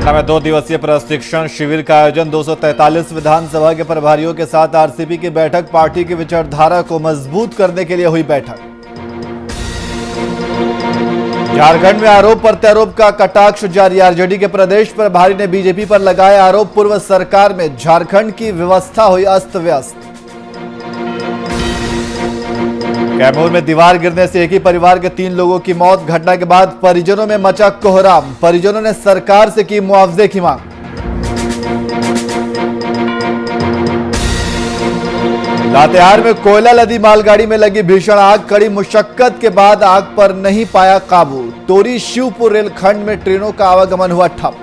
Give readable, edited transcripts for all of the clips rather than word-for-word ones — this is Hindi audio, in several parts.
पटना में 2 दिवसीय प्रशिक्षण शिविर का आयोजन 243 विधानसभा के प्रभारियों के साथ आरसीपी की बैठक। पार्टी की विचारधारा को मजबूत करने के लिए हुई बैठक। झारखंड में आरोप प्रत्यारोप का कटाक्ष जारी। आरजेडी के प्रदेश प्रभारी ने बीजेपी पर लगाए आरोप। पूर्व सरकार में झारखंड की व्यवस्था हुई अस्त व्यस्त। कैमूर में दीवार गिरने से एक ही परिवार के 3 लोगों की मौत। घटना के बाद परिजनों में मचा कोहराम। परिजनों ने सरकार से की मुआवजे की मांग। लातेहार में कोयला लदी मालगाड़ी में लगी भीषण आग। कड़ी मुशक्कत के बाद आग पर नहीं पाया काबू। टोरी शिवपुर रेलखंड में ट्रेनों का आवागमन हुआ ठप।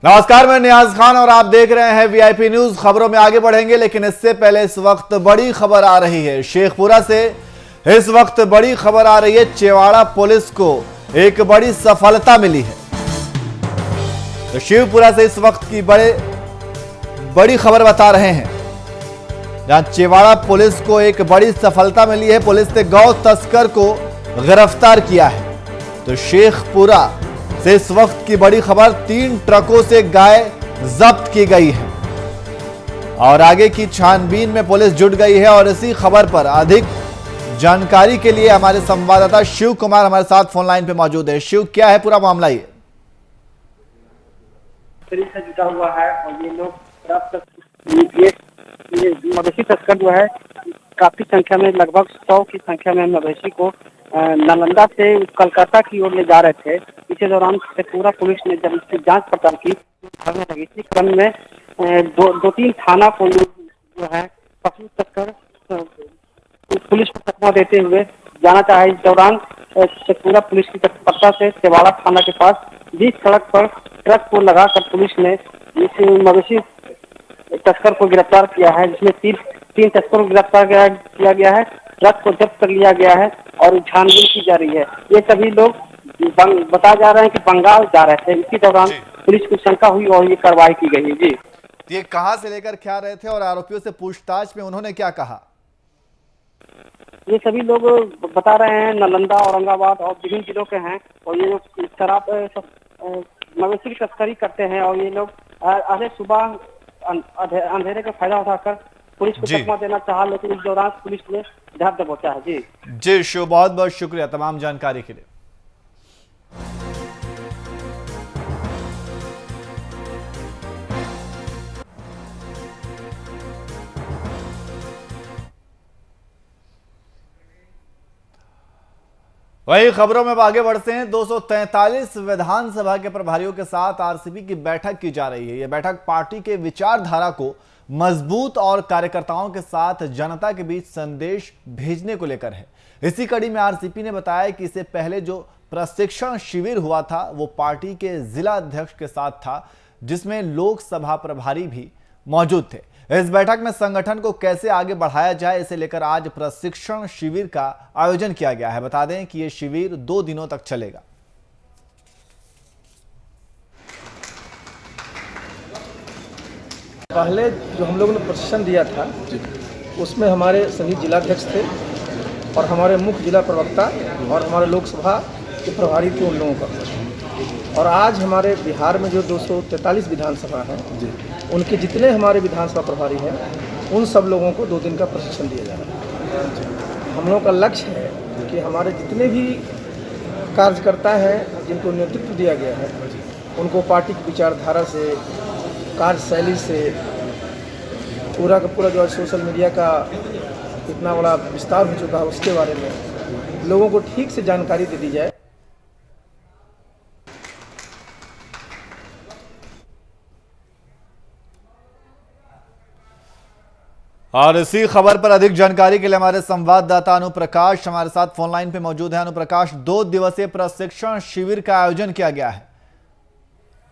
नमस्कार, मैं नियाज खान और आप देख रहे हैं वीआईपी न्यूज। खबरों में आगे बढ़ेंगे, लेकिन इससे पहले इस वक्त बड़ी खबर आ रही है शेखपुरा से। इस वक्त बड़ी खबर आ रही है, चेवाड़ा पुलिस को एक बड़ी सफलता मिली है। तो शिवपुरा से इस वक्त की बड़ी खबर बता रहे हैं, जहां चेवाड़ा पुलिस को एक बड़ी सफलता मिली है। पुलिस ने गौ तस्कर को गिरफ्तार किया है। तो शेखपुरा से इस वक्त की बड़ी खबर, 3 ट्रकों से गाय जब्त की गई है और आगे की छानबीन में पुलिस जुट गई है। और इसी खबर पर अधिक जानकारी के लिए हमारे संवाददाता शिव कुमार हमारे साथ फोन लाइन पे मौजूद है। शिव, क्या है पूरा मामला? ये से जुटा हुआ है और ये लोग ये मवेशी तस्कर जो है काफी संख्या में, लगभग 100 की संख्या में मवेशी को नालंदा से कलकत्ता की ओर ले जा रहे थे। इसी दौरान शेखपुरा पुलिस ने जब इसकी जांच पड़ताल की, इसी क्रम में दो तीन थाना को जो है पशु तस्कर पुलिस को चकमा देते हुए जाना चाहे। इस दौरान शेखपुरा पुलिस की तत्परता से चेवाड़ा थाना के पास 20 सड़क पर ट्रक को लगाकर पुलिस ने इस मवेशी तस्कर को गिरफ्तार किया है, जिसमें तीन तस्करों को गिरफ्तार किया गया है। ट्रक को जब्त कर लिया गया है और छानबीन की जा रही है। ये सभी लोग बता जा रहे हैं कि बंगाल जा रहे थे। इसी दौरान पुलिस को शंका हुई और ये कार्रवाई की गई है। जी, ये कहां से लेकर क्या रहे थे और आरोपियों से पूछताछ में उन्होंने क्या कहा? ये सभी लोग बता रहे हैं नालंदा, औरंगाबाद और विभिन्न जिलों के हैं और ये लोग शराब मवेशी की तस्करी करते हैं। और ये लोग आज सुबह अंधेरे का फायदा उठाकर पुलिस को चकमा देना चाहा, लेकिन इस दौरान पुलिस ने ध्यान दबोचा है। जी शिव, बहुत बहुत शुक्रिया तमाम जानकारी के लिए। वही खबरों में आगे बढ़ते हैं। 243 विधानसभा के प्रभारियों के साथ आरसीपी की बैठक की जा रही है। यह बैठक पार्टी के विचारधारा को मजबूत और कार्यकर्ताओं के साथ जनता के बीच संदेश भेजने को लेकर है। इसी कड़ी में आरसीपी ने बताया कि इससे पहले जो प्रशिक्षण शिविर हुआ था वो पार्टी के जिला अध्यक्ष के साथ था, जिसमें लोकसभा प्रभारी भी मौजूद थे। इस बैठक में संगठन को कैसे आगे बढ़ाया जाए, इसे लेकर आज प्रशिक्षण शिविर का आयोजन किया गया है। बता दें कि यह शिविर 2 दिनों तक चलेगा। पहले जो हम लोगों ने प्रशिक्षण दिया था उसमें हमारे सभी जिलाध्यक्ष थे और हमारे मुख्य जिला प्रवक्ता और हमारे लोकसभा के प्रभारी थे उन लोगों का। और आज हमारे बिहार में जो 243 विधानसभा हैं, उनके जितने हमारे विधानसभा प्रभारी हैं, उन सब लोगों को 2 दिन का प्रशिक्षण दिया जा रहा है। हम लोगों का लक्ष्य है कि हमारे जितने भी कार्यकर्ता हैं जिनको नेतृत्व दिया गया है, उनको पार्टी की विचारधारा से, कार्यशैली से, पूरा का पूरा जो सोशल मीडिया का इतना बड़ा विस्तार हो चुका है उसके बारे में लोगों को ठीक से जानकारी दे दी जाए। और इसी खबर पर अधिक जानकारी के लिए हमारे संवाददाता अनुप्रकाश हमारे साथ फोन लाइन पे मौजूद है। अनुप्रकाश, 2 दिवसीय प्रशिक्षण शिविर का आयोजन किया गया है।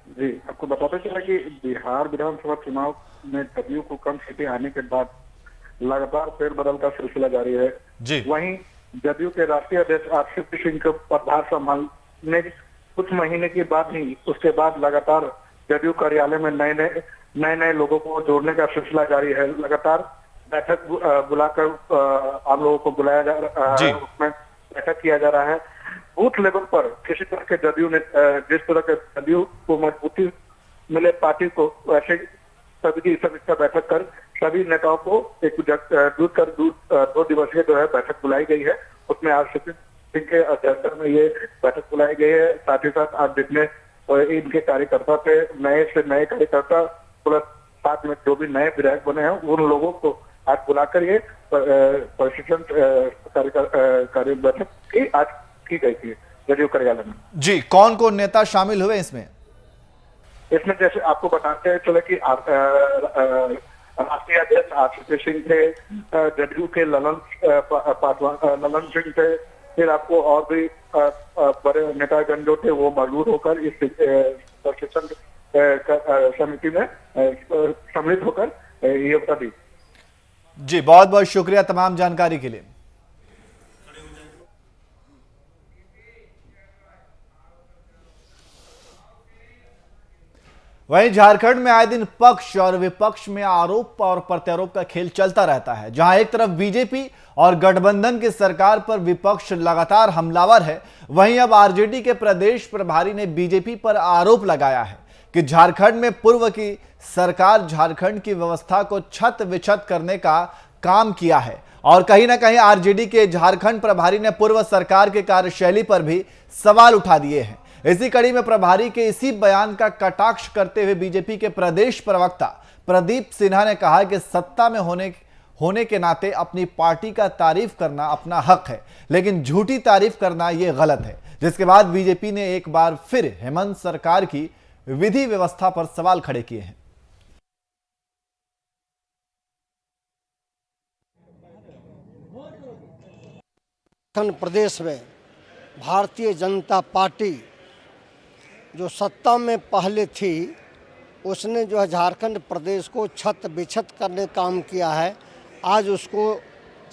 जी, आपको बताते चला कि बिहार विधानसभा चुनाव में जदयू को कम सीटें आने के बाद लगातार फेरबदल का सिलसिला जारी है। जी, वहीं जदयू के राष्ट्रीय अध्यक्ष आरसीपी सिंह को पदभार संभालने कुछ महीने के बाद ही उसके बाद लगातार जदयू कार्यालय में नए लोगों को जोड़ने का सिलसिला जारी है। लगातार बैठक बुलाकर आप लोगों को बुलाया जा रहा है, उसमें बैठक किया जा रहा है। बूथ लेवल पर किसी तरह के जदयू ने जिस तरह के जदयू को मजबूती मिले पार्टी को, वैसे सभी की समीक्षा बैठक कर सभी नेताओं को एक दो दिवसीय जो है बैठक बुलाई गई है। उसमें आरसीपी सिंह के अध्यक्षता में ये बैठक बुलाई गई है। साथ ही साथ आज जितने इनके कार्यकर्ता थे, नए से नए कार्यकर्ता प्लस साथ में जो भी नए विधायक बने हैं, उन लोगों को आज बुलाकर ये प्रशिक्षण कार्य बैठक की आज की गई थी जदयू कार्यालय में। जी, कौन कौन नेता शामिल हुए इसमें? इसमें जैसे आपको बताते चले कि राष्ट्रीय अध्यक्ष आरसीपी सिंह थे, जदयू के ललन सिंह थे, फिर आपको और भी बड़े नेतागण जो थे वो मौजूद होकर इस प्रशिक्षण समिति में सम्मिलित होकर ये बता दी। जी, बहुत बहुत शुक्रिया तमाम जानकारी के लिए। वहीं झारखंड में आए दिन पक्ष और विपक्ष में आरोप और प्रत्यारोप का खेल चलता रहता है। जहां एक तरफ बीजेपी और गठबंधन की सरकार पर विपक्ष लगातार हमलावर है, वहीं अब आरजेडी के प्रदेश प्रभारी ने बीजेपी पर आरोप लगाया है कि झारखंड में पूर्व की सरकार झारखंड की व्यवस्था को छत विछत करने का काम किया है। और कहीं ना कहीं आरजेडी के झारखंड प्रभारी ने पूर्व सरकार के कार्यशैली पर भी सवाल उठा दिए हैं। इसी कड़ी में प्रभारी के इसी बयान का कटाक्ष करते हुए बीजेपी के प्रदेश प्रवक्ता प्रदीप सिन्हा ने कहा कि सत्ता में होने के नाते अपनी पार्टी का तारीफ करना अपना हक है, लेकिन झूठी तारीफ करना यह गलत है। जिसके बाद बीजेपी ने एक बार फिर हेमंत सरकार की विधि व्यवस्था पर सवाल खड़े किए हैं। झारखंड प्रदेश में भारतीय जनता पार्टी जो सत्ता में पहले थी, उसने जो है झारखंड प्रदेश को छत बिछत करने काम किया है। आज उसको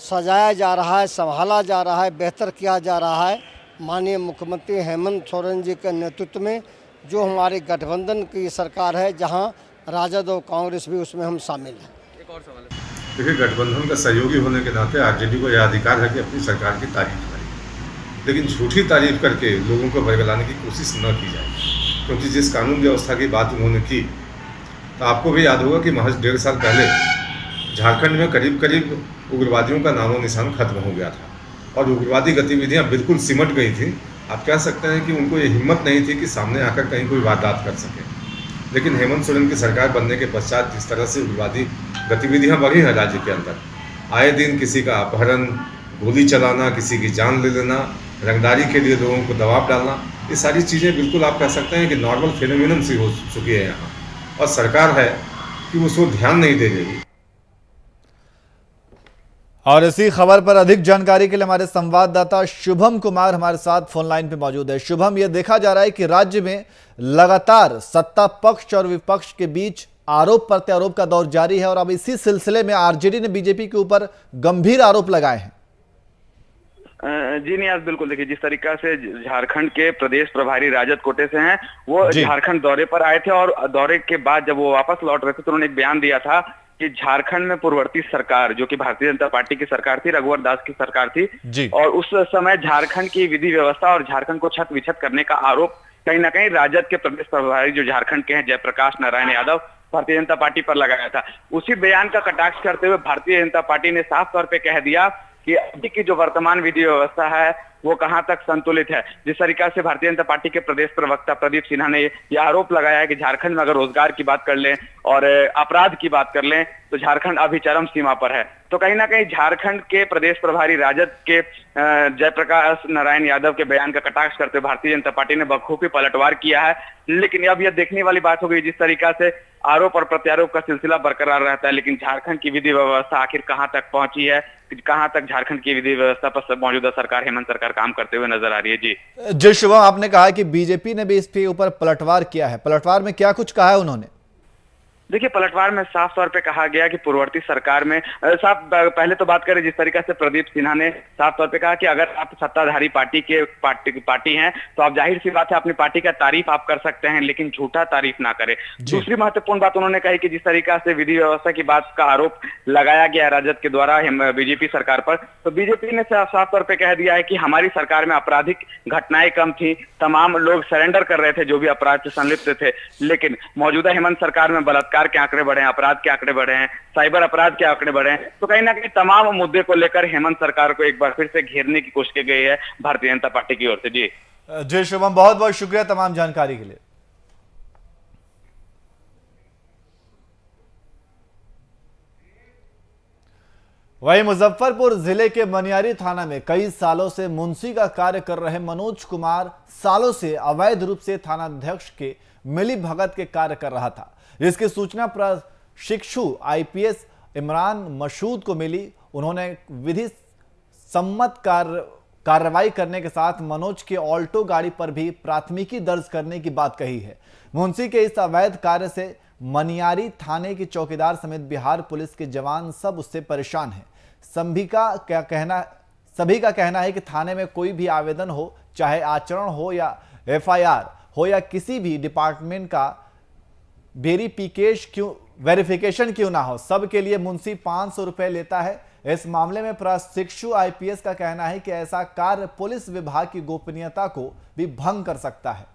सजाया जा रहा है, संभाला जा रहा है, बेहतर किया जा रहा है। माननीय मुख्यमंत्री हेमंत सोरेन जी के नेतृत्व में जो हमारे गठबंधन की सरकार है, जहां राजद और कांग्रेस भी उसमें हम शामिल हैं। एक और सवाल है, देखिए गठबंधन का सहयोगी होने के नाते आरजेडी को यह अधिकार है कि अपनी सरकार की तारीफ करे, लेकिन झूठी तारीफ करके लोगों को बरगलाने की कोशिश न की जाए। क्योंकि जिस कानून व्यवस्था की बात उन्होंने की, तो आपको भी याद होगा कि महज 1.5 साल पहले झारखंड में करीब करीब उग्रवादियों का नामो निशान खत्म हो गया था और उग्रवादी गतिविधियां बिल्कुल सिमट गई थी। आप कह सकते हैं कि उनको ये हिम्मत नहीं थी कि सामने आकर कहीं कोई वारदात कर सके। लेकिन हेमंत सोरेन की सरकार बनने के पश्चात जिस तरह से उग्रवादी गतिविधियां बढ़ी हैं राज्य के अंदर, आए दिन किसी का अपहरण, गोली चलाना, किसी की जान ले लेना, रंगदारी के लिए लोगों को दबाव डालना, ये सारी चीज़ें बिल्कुल आप कह सकते हैं कि नॉर्मल फिनोमिनन सी हो चुकी है यहाँ, और सरकार है कि उसको ध्यान नहीं दे रही। और इसी खबर पर अधिक जानकारी के लिए हमारे संवाददाता शुभम कुमार हमारे साथ फोन लाइन पे मौजूद है। शुभम, यह देखा जा रहा है कि राज्य में लगातार सत्ता पक्ष और विपक्ष के बीच आरोप प्रत्यारोप का दौर जारी है और अब इसी सिलसिले में आरजेडी ने बीजेपी के ऊपर गंभीर आरोप लगाए हैं। जी नियाज, बिल्कुल। देखिए, जिस तरीका से झारखंड के प्रदेश प्रभारी राजद कोटे से हैं, वो झारखंड दौरे पर आए थे और दौरे के बाद जब वो वापस लौट रहे थे तो उन्होंने एक बयान दिया था कि झारखंड में पूर्ववर्ती सरकार, जो कि भारतीय जनता पार्टी की सरकार थी, रघुवर दास की सरकार थी, और उस समय झारखंड की विधि व्यवस्था और झारखंड को छत विछत करने का आरोप कहीं ना कहीं राजद के प्रदेश प्रभारी जो झारखंड के हैं जयप्रकाश नारायण यादव, भारतीय जनता पार्टी पर लगाया था। उसी बयान का कटाक्ष करते हुए भारतीय जनता पार्टी ने साफ तौर पर कह दिया कि अभी की जो वर्तमान विधि व्यवस्था है वो कहां तक संतुलित है। जिस तरीका से भारतीय जनता पार्टी के प्रदेश प्रवक्ता प्रदीप सिन्हा ने ये आरोप लगाया है कि झारखंड में अगर रोजगार की बात कर लें और अपराध की बात कर लें तो झारखंड अभी चरम सीमा पर है। तो कहीं ना कहीं झारखंड के प्रदेश प्रभारी राजद के जयप्रकाश नारायण यादव के बयान का कटाक्ष करते हुए भारतीय जनता पार्टी ने बखूबी पलटवार किया है। लेकिन अब यह देखने वाली बात हो गई, जिस तरीका से आरोप और प्रत्यारोप का सिलसिला बरकरार रहता है, लेकिन झारखंड की विधि व्यवस्था आखिर कहां तक पहुंची है, कहां तक झारखंड की विधि व्यवस्था पर मौजूदा सरकार हेमंत सरकार काम करते हुए नजर आ रही है। जी शुभम, आपने कहा कि बीजेपी ने भी इसके ऊपर पलटवार किया है, पलटवार में क्या कुछ कहा है उन्होंने? देखिए, पलटवार में साफ तौर पे कहा गया कि पूर्ववर्ती सरकार में साफ पहले तो बात करें जिस तरीके से प्रदीप सिन्हा ने साफ तौर पे कहा कि अगर आप सत्ताधारी पार्टी हैं तो आप जाहिर सी बात है अपनी पार्टी का तारीफ आप कर सकते हैं, लेकिन झूठा तारीफ ना करें। दूसरी महत्वपूर्ण बात उन्होंने कही कि जिस तरीका से विधि व्यवस्था की बात का आरोप लगाया गया राजद के द्वारा बीजेपी सरकार पर, तो बीजेपी ने साफ तौर पर कह दिया है कि हमारी सरकार में आपराधिक घटनाएं कम थी, तमाम लोग सरेंडर कर रहे थे जो भी अपराध से संलिप्त थे, लेकिन मौजूदा हेमंत सरकार में बलात्कार के आंकड़े बढ़े हैं, अपराध के आंकड़े बढ़े हैं, साइबर अपराध के आंकड़े बढ़े हैं। तो कहीं ना कहीं तमाम मुद्दे को लेकर हेमंत सरकार को एक बार फिर से घेरने की कोशिश की गई है भारतीय जनता पार्टी की ओर से। जी शुभम, बहुत बहुत शुक्रिया तमाम जानकारी के लिए। वहीं मुजफ्फरपुर जिले के मनियारी थाना में कई सालों से मुंशी का कार्य कर रहे मनोज कुमार सालों से अवैध रूप से थानाध्यक्ष के मिली भगत के कार्य कर रहा था, जिसकी सूचना प्रशिक्षु आईपीएस इमरान मसूद को मिली। उन्होंने विधि सम्मत कार्रवाई करने के साथ मनोज के ऑल्टो गाड़ी पर भी प्राथमिकी दर्ज करने की बात कही है। मुंशी के इस अवैध कार्य से मनियारी थाने के चौकीदार समेत बिहार पुलिस के जवान सब उससे परेशान हैं। सभी का कहना है कि थाने में कोई भी आवेदन हो, चाहे आचरण हो या एफआईआर हो या किसी भी डिपार्टमेंट का वेरिफिकेशन क्यों ना हो, सब के लिए मुंशी 500 रुपए लेता है। इस मामले में प्रशिक्षु आईपीएस का कहना है कि ऐसा कार्य पुलिस विभाग की गोपनीयता को भी भंग कर सकता है।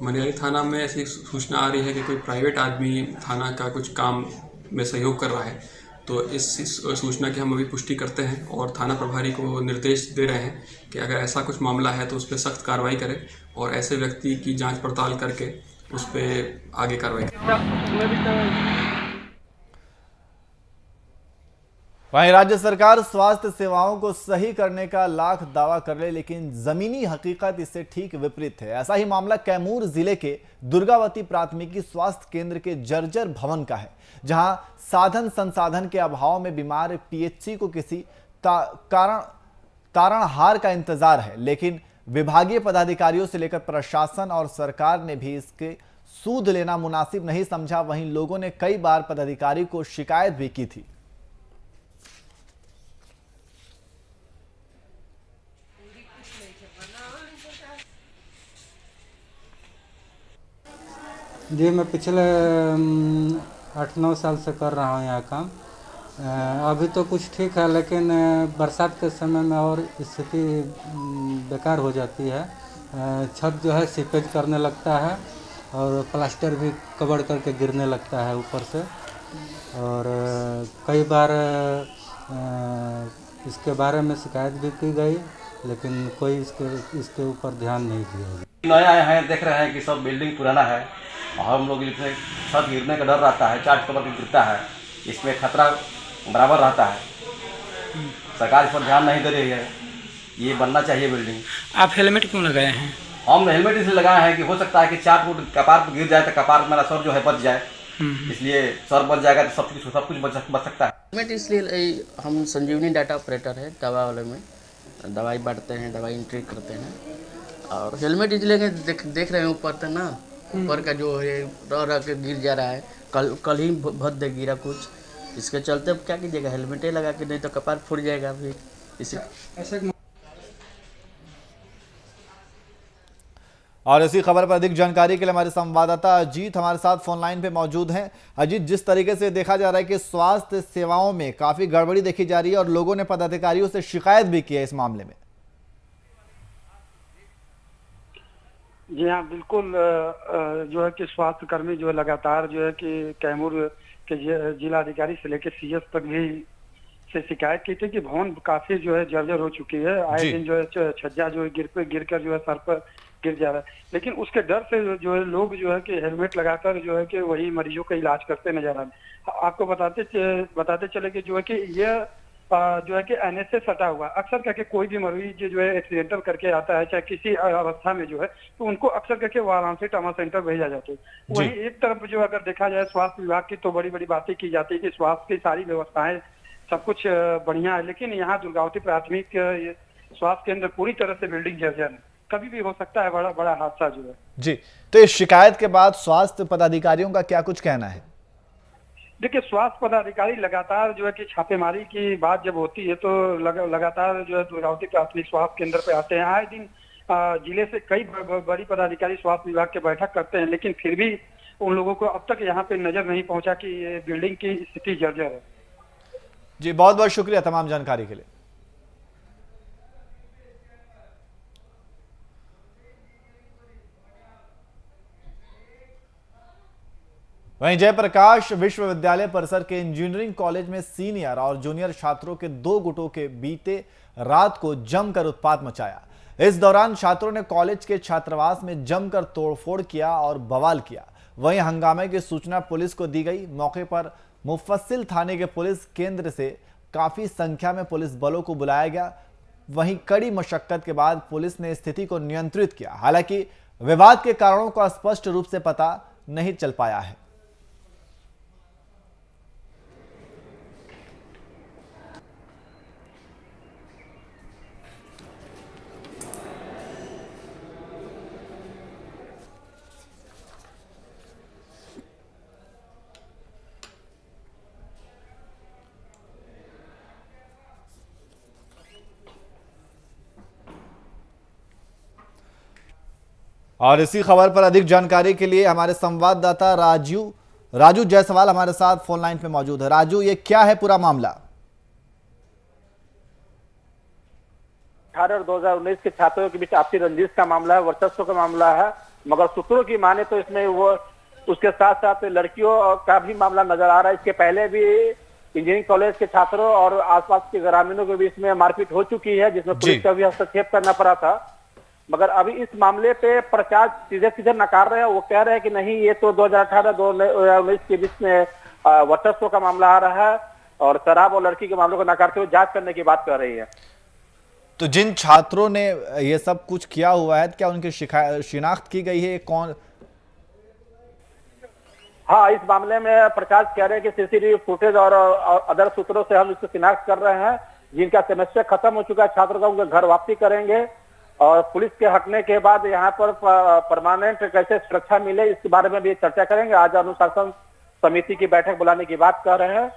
मनियारी थाना में ऐसी सूचना आ रही है कि कोई प्राइवेट आदमी थाना का कुछ काम में सहयोग कर रहा है, तो इस सूचना की हम अभी पुष्टि करते हैं और थाना प्रभारी को निर्देश दे रहे हैं कि अगर ऐसा कुछ मामला है तो उस पर सख्त कार्रवाई करें और ऐसे व्यक्ति की जांच पड़ताल करके उस पर आगे कार्रवाई करें। वहीं राज्य सरकार स्वास्थ्य सेवाओं को सही करने का लाख दावा कर ले, लेकिन जमीनी हकीकत इससे ठीक विपरीत है। ऐसा ही मामला कैमूर जिले के दुर्गावती प्राथमिकी स्वास्थ्य केंद्र के जर्जर भवन का है, जहां साधन संसाधन के अभाव में बीमार पीएचसी को किसी तारणहार का इंतजार है, लेकिन विभागीय पदाधिकारियों से लेकर प्रशासन और सरकार ने भी इसके सूद लेना मुनासिब नहीं समझा। वहीं लोगों ने कई बार पदाधिकारी को शिकायत भी की थी। जी, मैं पिछले 8-9 साल से कर रहा हूँ यहाँ काम। अभी तो कुछ ठीक है, लेकिन बरसात के समय में और स्थिति बेकार हो जाती है। छत जो है सीपेज करने लगता है और प्लास्टर भी कवर करके गिरने लगता है ऊपर से, और कई बार इसके बारे में शिकायत भी की गई, लेकिन कोई इसके ऊपर ध्यान नहीं दिया। नए आए हैं, देख रहे हैं कि सब बिल्डिंग पुराना है और हम लोग इसमें छत गिरने का डर रहता है, चार्ट कवर गिरता है, इसमें खतरा बराबर रहता है। सरकार इस पर ध्यान नहीं दे रही है, ये बनना चाहिए बिल्डिंग। आप हेलमेट क्यों लगाए हैं? हम हेलमेट इसलिए लगाए हैं कि हो सकता है कि चार्ट फुट कपार पर गिर जाए तो कपार मेरा सर जो है बच जाए, इसलिए सर बच जाएगा तो सब कुछ बच सकता है। हेलमेट इसलिए, हम संजीवनी डाटा ऑपरेटर है, दवा वाले में दवाई बांटते हैं, दवाई एंट्री करते हैं, और हेलमेट इसलिए देख रहे हैं ऊपर तो ना, ऊपर का जो है रह के गिर जा रहा है। कल ही भद्दे गिरा कुछ, इसके चलते अब क्या कीजिएगा, हेलमेट ही लगा के, नहीं तो कपार फूट जाएगा फिर इसे। और इसी खबर पर अधिक जानकारी के लिए हमारे संवाददाता अजीत हमारे साथ फोन लाइन पे मौजूद हैं। अजीत, जिस तरीके से देखा जा रहा है कि स्वास्थ्य सेवाओं में काफी गड़बड़ी देखी जा रही है और लोगों ने पदाधिकारियों से शिकायत भी की है इस मामले में। जी हाँ, बिल्कुल। जो है कि स्वास्थ्य कर्मी जो है लगातार जो है कि कैमूर के जिला अधिकारी से लेकर सीएस तक भी से शिकायत की थी कि भवन काफी जो है जर्जर हो चुकी है। आए दिन जो है छज्जा जो है गिर कर जो है सर पर गिर जा रहा है, लेकिन उसके डर से जो है लोग जो है कि हेलमेट लगाकर जो है कि वही मरीजों का इलाज करते नजर आ रहे। आपको बताते चले कि जो है कि यह जो है कि एनएच से सटा हुआ, अक्सर करके कोई भी मरीज जो है एक्सीडेंटल करके आता है, चाहे किसी अवस्था में जो है, तो उनको अक्सर करके वाराणसी ट्रॉमा सेंटर भेजा जाता है। वहीं एक तरफ जो अगर देखा जाए स्वास्थ्य विभाग की, तो बड़ी बड़ी बातें की जाती है कि स्वास्थ्य की सारी व्यवस्थाएं सब कुछ बढ़िया है, लेकिन यहाँ दुर्गावती प्राथमिक स्वास्थ्य केंद्र पूरी तरह से बिल्डिंग जर्जर है। कभी भी हो सकता है बड़ा बड़ा हादसा जो है। जी, तो इस शिकायत के बाद स्वास्थ्य पदाधिकारियों का क्या कुछ कहना है? देखिए, स्वास्थ्य पदाधिकारी लगातार जो है कि छापेमारी की बात जब होती है तो लगातार जो है दुर्गावती प्राथमिक स्वास्थ्य केंद्र पे आते हैं। आए दिन जिले से कई बड़ी पदाधिकारी स्वास्थ्य विभाग के बैठक करते हैं, लेकिन फिर भी उन लोगों को अब तक यहाँ पे नजर नहीं पहुंचा कि ये बिल्डिंग की स्थिति जर्जर है। जी, बहुत बहुत शुक्रिया तमाम जानकारी के लिए। वहीं जयप्रकाश विश्वविद्यालय परिसर के इंजीनियरिंग कॉलेज में सीनियर और जूनियर छात्रों के 2 गुटों के बीते रात को जमकर उत्पात मचाया। इस दौरान छात्रों ने कॉलेज के छात्रावास में जमकर तोड़फोड़ किया और बवाल किया। वहीं हंगामे की सूचना पुलिस को दी गई। मौके पर मुफस्सिल थाने के पुलिस केंद्र से काफी संख्या में पुलिस बलों को बुलाया गया। वहीं कड़ी मशक्कत के बाद पुलिस ने स्थिति को नियंत्रित किया। हालांकि विवाद के कारणों का स्पष्ट रूप से पता नहीं चल पाया है। और इसी खबर पर अधिक जानकारी के लिए हमारे संवाददाता राजू जायसवाल हमारे साथ फोन लाइन पे मौजूद है। राजू, ये क्या है पूरा मामला? 18 और 2019 के छात्रों के बीच आपसी रंजिश का मामला है, वर्चस्व का मामला है। मगर सूत्रों की माने तो इसमें वो उसके साथ साथ लड़कियों का भी मामला नजर आ रहा है। इसके पहले भी इंजीनियरिंग कॉलेज के छात्रों और आसपास के ग्रामीणों के बीच में मारपीट हो चुकी है, जिसमें पुलिस का भी हस्तक्षेप करना पड़ा था। मगर अभी इस मामले पे प्रचार सीधे सीधे नकार रहे हैं। वो कह रहे हैं कि नहीं, ये तो 2018-2019 के बीच में वर्चस्व का मामला आ रहा है और शराब और लड़की के मामलों को नकारते हुए जांच करने की बात कर रही है। तो जिन छात्रों ने ये सब कुछ किया हुआ है, क्या उनकी शिनाख्त की गई है? कौन? हाँ, इस मामले में प्रकाश कह रहे हैं कि सीसीटीवी फुटेज और अदर सूत्रों से हम इसको शिनाख्त कर रहे हैं। जिनका सेमेस्टर खत्म हो चुका है छात्रों का, उनके घर वापसी करेंगे और पुलिस के हटने के बाद यहाँ पर परमानेंट कैसे सुरक्षा मिले इसके बारे में भी चर्चा करेंगे। आज अनुशासन समिति की बैठक बुलाने की बात कर रहे हैं।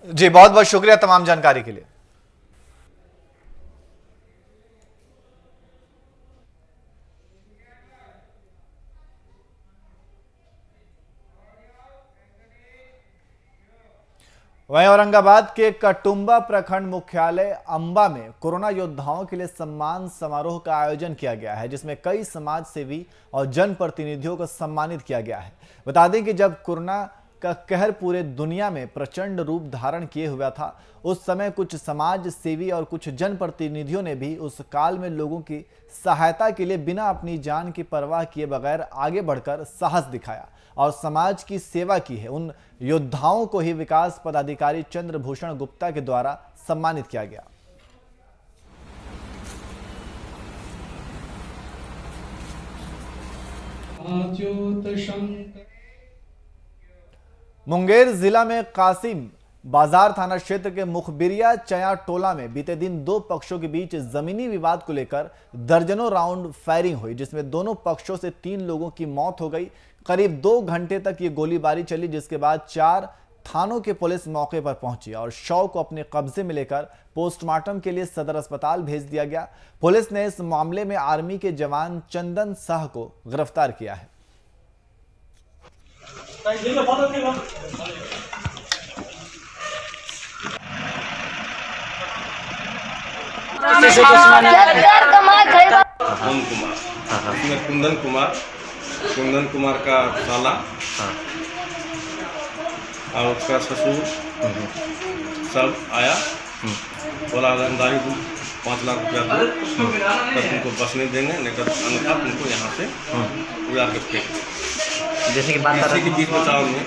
जी, बहुत बहुत शुक्रिया तमाम जानकारी के लिए। वहीं औरंगाबाद के कटुंबा प्रखंड मुख्यालय अंबा में कोरोना योद्धाओं के लिए सम्मान समारोह का आयोजन किया गया है, जिसमें कई समाज सेवी और जनप्रतिनिधियों को सम्मानित किया गया है। बता दें कि जब कोरोना का कहर पूरे दुनिया में प्रचंड रूप धारण किए हुआ था, उस समय कुछ समाज सेवी और कुछ जनप्रतिनिधियों ने भी उस काल में लोगों की सहायता के लिए बिना अपनी जान की परवाह किए बगैर आगे बढ़कर साहस दिखाया और समाज की सेवा की है। उन योद्धाओं को ही विकास पदाधिकारी चंद्रभूषण गुप्ता के द्वारा सम्मानित किया गया। मुंगेर जिला में कासिम बाजार थाना क्षेत्र के मुखबिरिया चया टोला में बीते दिन 2 पक्षों के बीच जमीनी विवाद को लेकर दर्जनों राउंड फायरिंग हुई, जिसमें दोनों पक्षों से 3 लोगों की मौत हो गई। करीब 2 घंटे तक ये गोलीबारी चली, जिसके बाद 4 थानों के पुलिस मौके पर पहुंची और शव को अपने कब्जे में लेकर पोस्टमार्टम के लिए सदर अस्पताल भेज दिया गया। पुलिस ने इस मामले में आर्मी के जवान चंदन शाह को गिरफ्तार किया है। कुंदन कुमार का साला और उसका ससुर सब आया, बोला रंगदारी 5 लाख रुपया दो तब तुमको बसने देंगे, नहीं तो अन्यथा तुमको यहाँ से उड़ा के फेंक। जैसे कि बात इसी के बीच बचाव में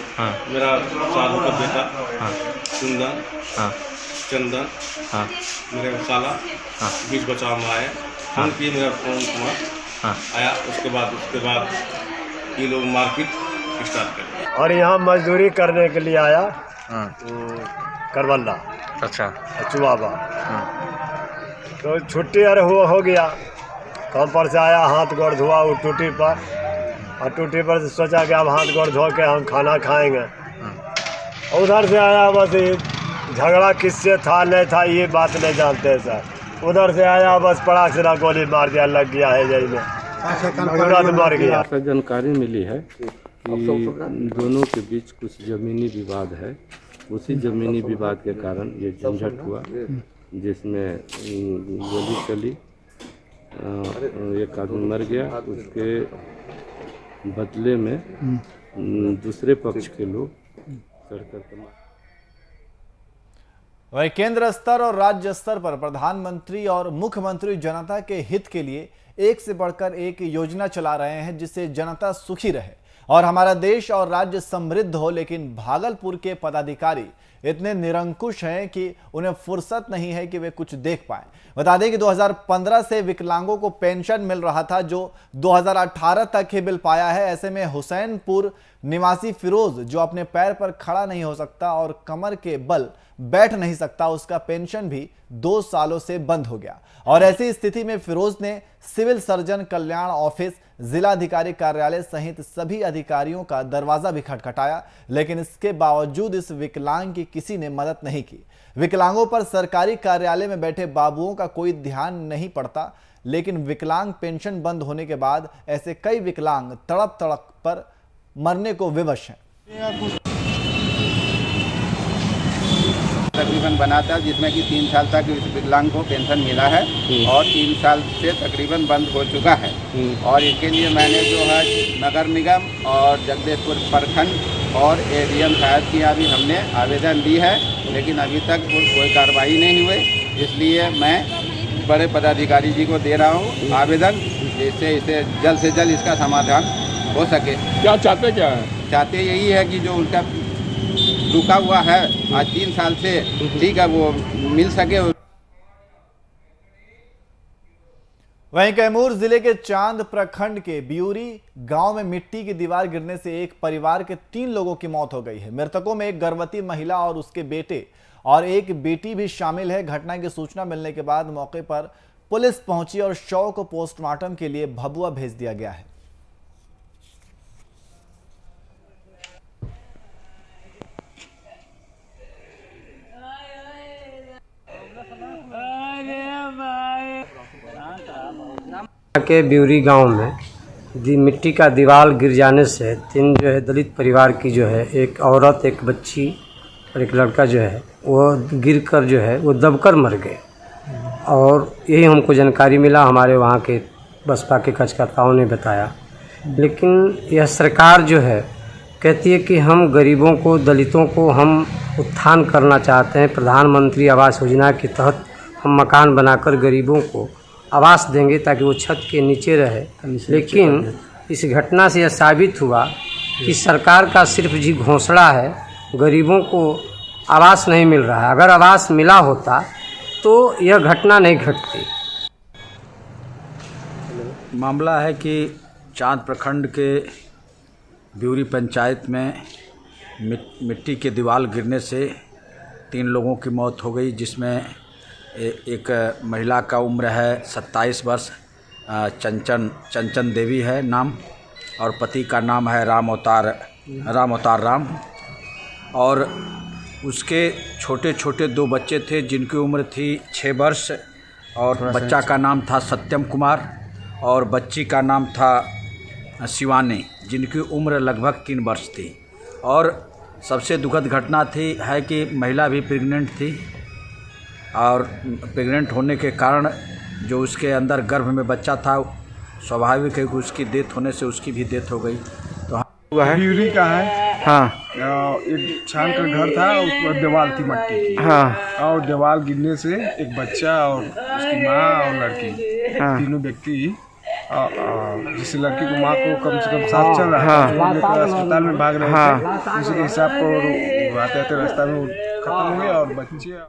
मेरा साधु का बेटा कुंदन चंदन मेरे साला बीच बचाव में आए। फोन किए, मेरा फोन कुमार आया। उसके बाद ये लोग मारपीट स्टार्ट कर। और यहाँ मजदूरी करने के लिए आया तो करबल्ला। अच्छा। चुआबा। तो छुट्टी अरे हो गया, काम पर से आया, हाथ गोड़ धोआ वो टूटी पर, और टूटी पर से सोचा कि अब हाथ गोड़ धो के हम खाना खाएंगे। उधर से आया, बस झगड़ा किससे था नहीं था ये बात नहीं जानते हैं सर। उधर से आया, बस पड़ा सिरा गोली मार दिया, लग गया है यही में, तुरंत मर गया। जानकारी मिली है कि दोनों के बीच कुछ ज़मीनी विवाद है। उसी ज़मीनी विवाद के कारण ये झंझट हुआ, जिसमें गोली चली, एक आदमी मर गया। उसके बदले में दूसरे पक्ष के लोग सरकार। वहीं केंद्र स्तर और राज्य स्तर पर प्रधानमंत्री और मुख्यमंत्री जनता के हित के लिए एक से बढ़कर एक योजना चला रहे हैं, जिससे जनता सुखी रहे और हमारा देश और राज्य समृद्ध हो। लेकिन भागलपुर के पदाधिकारी इतने निरंकुश हैं कि उन्हें फुर्सत नहीं है कि वे कुछ देख पाएं। बता दें कि 2015 से विकलांगों को पेंशन मिल रहा था, जो 2018 तक ही मिल पाया है। ऐसे में हुसैनपुर निवासी फिरोज, जो अपने पैर पर खड़ा नहीं हो सकता और कमर के बल बैठ नहीं सकता, उसका पेंशन भी 2 सालों से बंद हो गया। और ऐसी स्थिति में फिरोज ने सिविल सर्जन कल्याण ऑफिस, जिलाधिकारी कार्यालय सहित सभी अधिकारियों का दरवाजा भी खटखटाया, लेकिन इसके बावजूद इस विकलांग की किसी ने मदद नहीं की। विकलांगों पर सरकारी कार्यालय में बैठे बाबुओं का कोई ध्यान नहीं पड़ता, लेकिन विकलांग पेंशन बंद होने के बाद ऐसे कई विकलांग तड़प तड़प पर मरने को विवश हैं। तकरीबन बना था, जिसमें कि 3 साल तक इस विकलांग को पेंशन मिला है और 3 साल से तकरीबन बंद हो चुका है। और इसके लिए मैंने जो है नगर निगम और जगदीशपुर प्रखंड और एडीएम साहब की अभी हमने आवेदन दी है, लेकिन अभी तक कोई कार्रवाई नहीं हुई। इसलिए मैं बड़े पदाधिकारी जी को दे रहा हूँ आवेदन, जिससे इसे जल्द से जल्द इसका समाधान हो सके। क्या है? चाहते यही है कि जो उनका रुका हुआ है आज 3 साल से, ठीक है, वो मिल सके। वहीं कैमूर जिले के चांद प्रखंड के बियूरी गांव में मिट्टी की दीवार गिरने से एक परिवार के 3 लोगों की मौत हो गई है। मृतकों में एक गर्भवती महिला और उसके बेटे और एक बेटी भी शामिल है। घटना की सूचना मिलने के बाद मौके पर पुलिस पहुंची और शव को पोस्टमार्टम के लिए भभुआ भेज दिया गया है। के ब्यूरी गांव में मिट्टी का दीवार गिर जाने से 3 जो है दलित परिवार की जो है, एक औरत, एक बच्ची और एक लड़का जो है, वो गिरकर जो है वो दबकर मर गए। और यही हमको जानकारी मिला, हमारे वहाँ के बसपा के कार्यकर्ताओं ने बताया। लेकिन यह सरकार जो है कहती है कि हम गरीबों को, दलितों को हम उत्थान करना चाहते हैं। प्रधानमंत्री आवास योजना के तहत हम मकान बनाकर गरीबों को आवास देंगे ताकि वो छत के नीचे रहे। लेकिन इस घटना से यह साबित हुआ कि सरकार का सिर्फ जी घोषणा है, गरीबों को आवास नहीं मिल रहा है। अगर आवास मिला होता तो यह घटना नहीं घटती। मामला है कि चांद प्रखंड के ब्यूरी पंचायत में मिट्टी के दीवार गिरने से 3 लोगों की मौत हो गई, जिसमें एक महिला का उम्र है 27 वर्ष, चंचन देवी है नाम, और पति का नाम है राम अवतार राम। और उसके छोटे छोटे 2 बच्चे थे जिनकी उम्र थी 6 वर्ष, और बच्चा का नाम था सत्यम कुमार और बच्ची का नाम था शिवानी, जिनकी उम्र लगभग 3 वर्ष थी। और सबसे दुखद घटना है कि महिला भी प्रेग्नेंट थी, और प्रेग्नेंट होने के कारण जो उसके अंदर गर्भ में बच्चा था, स्वाभाविक है कि उसकी डेथ होने से उसकी भी डेथ हो गई। तो हुआ है ब्यूरी का है। हाँ, एक छान का घर था, उस पर दीवार थी मट्टी की। हाँ, और दीवार गिरने से एक बच्चा और उसकी माँ और लड़की, तीनों व्यक्ति, जिस लड़की को माँ को कम से कम 7 चल रहा था, अस्पताल में भाग रहे थे, उसी के हिसाब को आते आते रास्ता में खत्म हुए और बच्चे।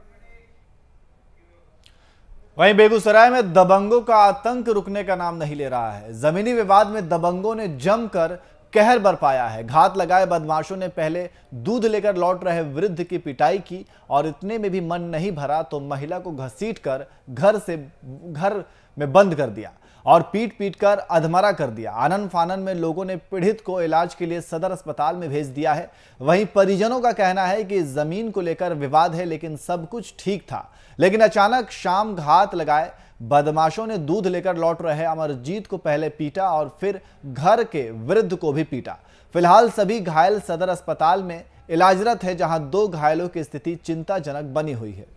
वहीं बेगूसराय में दबंगों का आतंक रुकने का नाम नहीं ले रहा है। जमीनी विवाद में दबंगों ने जमकर कहर बरपाया है। घात लगाए बदमाशों ने पहले दूध लेकर लौट रहे वृद्ध की पिटाई की और इतने में भी मन नहीं भरा तो महिला को घसीटकर घर में बंद कर दिया और पीट पीट कर अधमरा कर दिया। आनन फानन में लोगों ने पीड़ित को इलाज के लिए सदर अस्पताल में भेज दिया है। वहीं परिजनों का कहना है कि जमीन को लेकर विवाद है, लेकिन सब कुछ ठीक था, लेकिन अचानक शाम घात लगाए बदमाशों ने दूध लेकर लौट रहे अमरजीत को पहले पीटा और फिर घर के वृद्ध को भी पीटा। फिलहाल सभी घायल सदर अस्पताल में इलाजरत है, जहां 2 घायलों की स्थिति चिंताजनक बनी हुई है।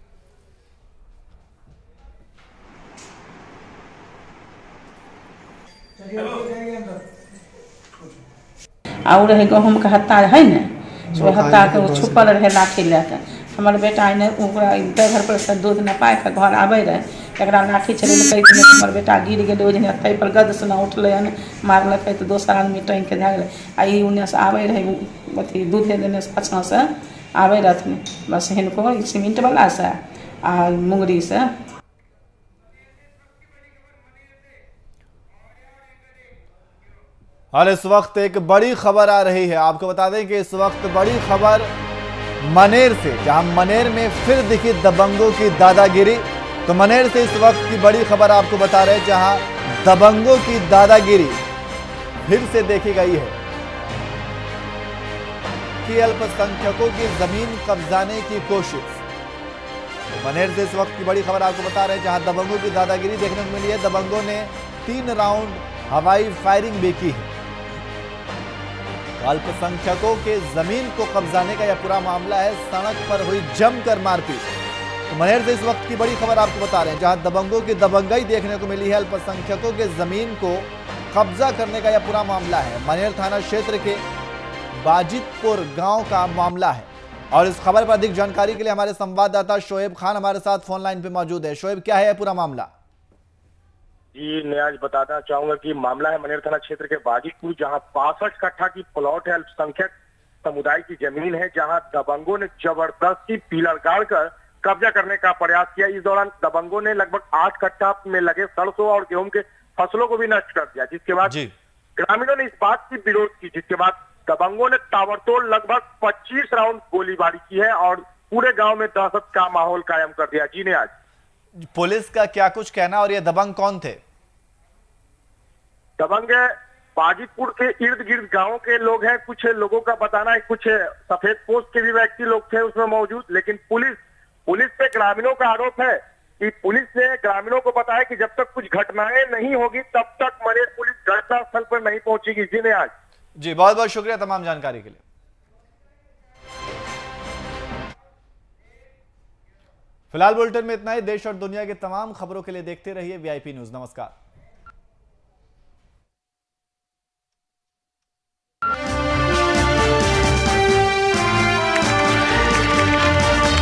और रहे गहूम के हत्ता है न, सो हत्ता के छुपल रहे लाठी लेके। हमारे बेटा ने घर पर से दूध न पाए के घर आबे रहे, एक लाठी चलेलकै तो हमारे बेटा गिर गए। ओजने तै पर गद से न उठले मारलकै तो दोसर आदमी टाँग के धै गेलै। आ ई उन्ने से आबे रहे अथी दूधे देने से पाछा से आबे रहथिन, बस हिनको सीमेंट वाला से आ मुंगरी से। और इस वक्त एक बड़ी खबर आ रही है, आपको बता दें कि इस वक्त बड़ी खबर मनेर से, जहां मनेर में फिर दिखी दबंगों की दादागिरी। तो मनेर से इस वक्त की बड़ी खबर आपको बता रहे हैं, जहां दबंगों की दादागिरी फिर से देखी गई है कि अल्पसंख्यकों की जमीन कब्जाने की कोशिश। मनेर से इस वक्त की बड़ी खबर आपको बता रहे हैं, जहां दबंगों की दादागिरी देखने को मिली है। दबंगों ने 3 राउंड हवाई फायरिंग भी की है। अल्पसंख्यकों के जमीन को कब्जाने का यह पूरा मामला है। सड़क पर हुई जमकर मारपीट। तो मनेर से इस वक्त की बड़ी खबर आपको बता रहे हैं, जहां दबंगों की दबंगई देखने को मिली है। अल्पसंख्यकों के जमीन को कब्जा करने का यह पूरा मामला है। मनेर थाना क्षेत्र के बाजितपुर गांव का मामला है। और इस खबर पर अधिक जानकारी के लिए हमारे संवाददाता शोएब खान हमारे साथ फोन लाइन पे मौजूद है। शोएब, क्या है यह पूरा मामला? जी मैं आज बताना चाहूंगा कि मामला है मनेर थाना क्षेत्र के बाजीपुर, जहां 65 कट्ठा की प्लॉट है, अल्पसंख्यक समुदाय की जमीन है, जहां दबंगों ने जबरदस्ती पिलर गाड़कर कब्जा करने का प्रयास किया। इस दौरान दबंगों ने लगभग 8 कट्ठा में लगे सरसों और गेहूं के फसलों को भी नष्ट कर दिया, जिसके बाद ग्रामीणों ने इस बात की विरोध की, जिसके बाद दबंगों ने ताबड़तोड़ लगभग 25 राउंड गोलीबारी की है और पूरे गांव में दहशत का माहौल कायम कर दिया। जी ने आज पुलिस का क्या कुछ कहना और ये दबंग कौन थे? दबंग बाजितपुर के इर्द गिर्द गांवों के लोग हैं। कुछ लोगों का बताना है कुछ सफेद पोस्ट के भी व्यक्ति लोग थे उसमें मौजूद, लेकिन पुलिस पे ग्रामीणों का आरोप है कि पुलिस ने ग्रामीणों को बताया कि जब तक कुछ घटनाएं नहीं होगी तब तक मनेर पुलिस घटनास्थल पर नहीं पहुंचेगी। जी ने आज जी बहुत बहुत शुक्रिया तमाम जानकारी के लिए। फिलहाल बुलेटिन में इतना ही। देश और दुनिया की तमाम खबरों के लिए देखते रहिए VIP न्यूज। नमस्कार।